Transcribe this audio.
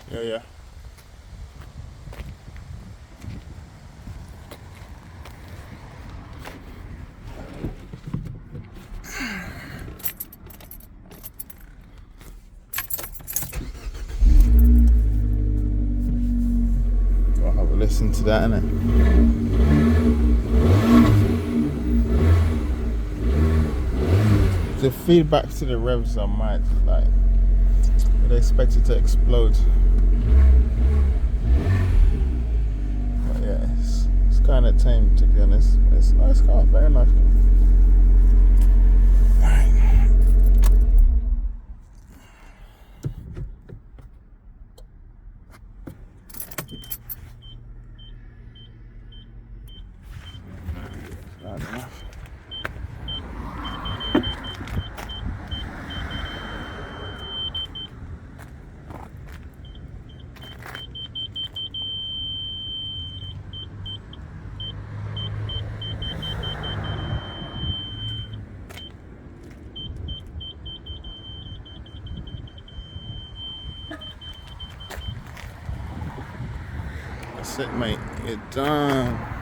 Yeah, yeah. I'll have a listen to that, innit? The feedback to the revs are mad. Like, they expect it to explode. But yeah, it's kind of tame, to be honest. It's a nice car, very nice car. Loud enough. That's it, mate. You're done.